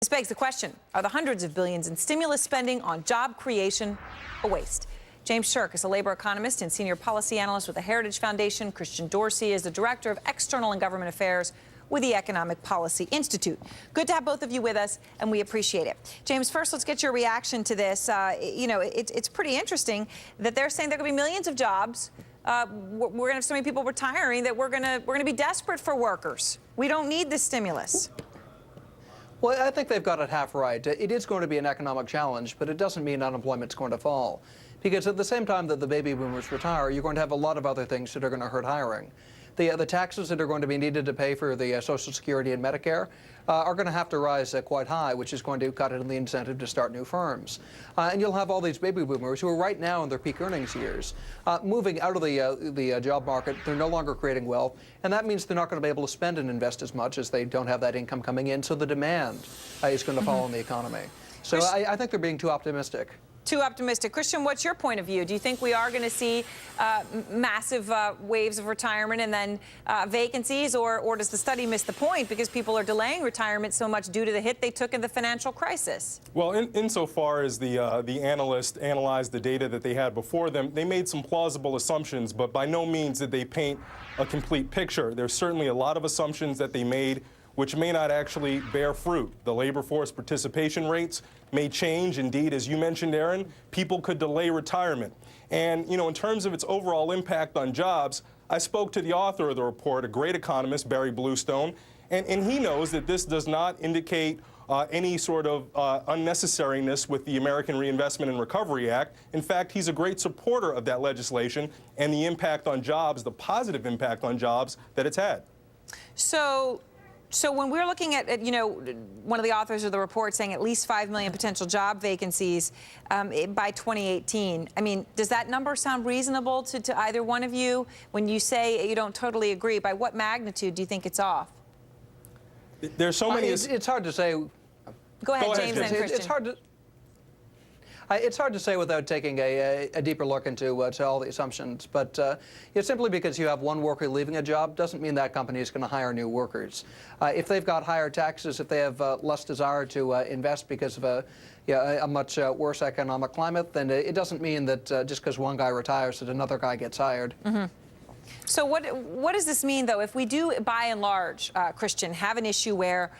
This begs the question, are the hundreds of billions in stimulus spending on job creation a waste? James Shirk is a labor economist and senior policy analyst with the Heritage Foundation. Christian Dorsey is the director of external and government affairs with the Economic Policy Institute. Good to have both of you with us, and we appreciate it. James, first, let's get your reaction to this. It's pretty interesting that they're saying there are going to be millions of jobs. We're going to have so many people retiring that we're going to be desperate for workers. We don't need this stimulus. Well, I think they've got it half right. It is going to be an economic challenge, but it doesn't mean unemployment's going to fall. Because at the same time that the baby boomers retire, you're going to have a lot of other things that are going to hurt hiring. The taxes that are going to be needed to pay for the Social Security and Medicare are going to have to rise quite high, which is going to cut into the incentive to start new firms. And you'll have all these baby boomers who are right now in their peak earnings years moving out of the job market. They're no longer creating wealth, and that means they're not going to be able to spend and invest as much as they don't have that income coming in, so the demand is going to fall in the economy. So I think they're being too optimistic. Too optimistic. Christian, what's your point of view? Do you think we are going to see massive waves of retirement and then vacancies, or does the study miss the point because people are delaying retirement so much due to the hit they took in the financial crisis? Well, insofar as the analyst analyzed the data that they had before them, they made some plausible assumptions, but by no means did they paint a complete picture. There's certainly a lot of assumptions that they made which may not actually bear fruit. The labor force participation rates may change. Indeed, as you mentioned, Aaron, people could delay retirement. And, in terms of its overall impact on jobs, I spoke to the author of the report, a great economist, Barry Bluestone, and he knows that this does not indicate any sort of unnecessariness with the American Reinvestment and Recovery Act. In fact, he's a great supporter of that legislation and the impact on jobs, the positive impact on jobs that it's had. So when we're looking at, one of the authors of the report saying at least 5 million potential job vacancies by 2018, I mean, does that number sound reasonable to either one of you? When you say you don't totally agree, by what magnitude do you think it's off? There's so many... It's hard to say. Go ahead, James and Christian. It's hard to say without taking a deeper look into to all the assumptions, but simply because you have one worker leaving a job doesn't mean that company is going to hire new workers. If they've got higher taxes, if they have less desire to invest because of a much worse economic climate, then it doesn't mean that just because one guy retires that another guy gets hired. Mm-hmm. So what does this mean, though, if we do, by and large, Christian, have an issue where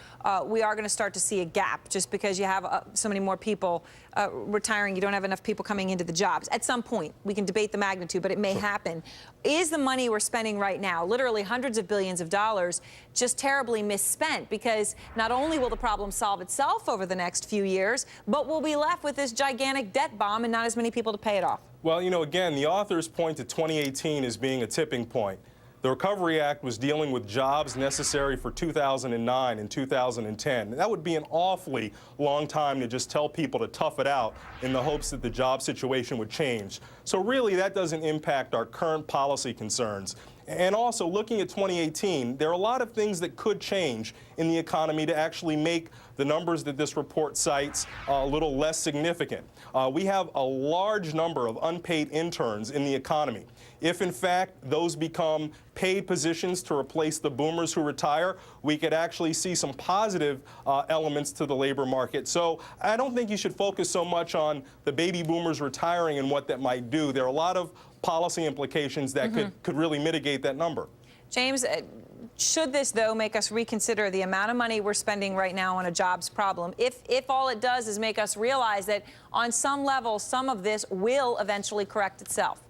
we are going to start to see a gap just because you have so many more people retiring, you don't have enough people coming into the jobs? At some point, we can debate the magnitude, but it may happen. Is the money we're spending right now, literally hundreds of billions of dollars, just terribly misspent? Because not only will the problem solve itself over the next few years, but we'll be left with this gigantic debt bomb and not as many people to pay it off. Well, again, the authors point to 2018 as being a tipping point. The Recovery Act was dealing with jobs necessary for 2009 and 2010. That would be an awfully long time to just tell people to tough it out in the hopes that the job situation would change. So really, that doesn't impact our current policy concerns. And also, looking at 2018, there are a lot of things that could change in the economy to actually make the numbers that this report cites a little less significant. We have a large number of unpaid interns in the economy. If, in fact, those become paid positions to replace the boomers who retire, we could actually see some positive elements to the labor market. So I don't think you should focus so much on the baby boomers retiring and what that might do. There are a lot of policy implications that could really mitigate that number. James, should this, though, make us reconsider the amount of money we're spending right now on a jobs problem, if all it does is make us realize that on some level, some of this will eventually correct itself?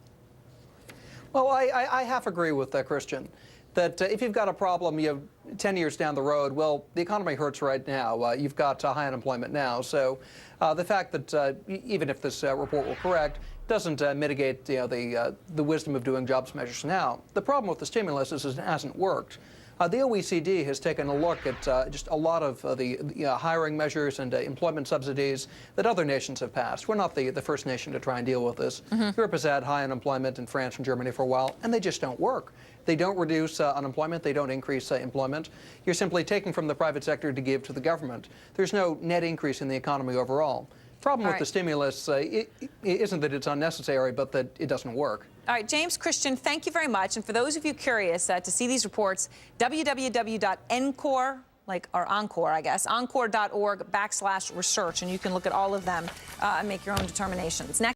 Well, I half agree with Christian, that if you've got a problem, 10 years down the road, well, the economy hurts right now. You've got high unemployment now. So the fact that even if this report were correct, doesn't mitigate the wisdom of doing jobs measures now. The problem with the stimulus is it hasn't worked. The OECD has taken a look at just a lot of the hiring measures and employment subsidies that other nations have passed. We're not the first nation to try and deal with this. Europe has had high unemployment in France and Germany for a while, and they just don't work. They don't reduce unemployment. They don't increase employment. You're simply taking from the private sector to give to the government. There's no net increase in the economy overall. Problem with the stimulus isn't that it's unnecessary, but that it doesn't work. All right, James, Christian, thank you very much. And for those of you curious to see these reports, www.encore like our Encore, I guess, encore.org/research, and you can look at all of them and make your own determinations. Next.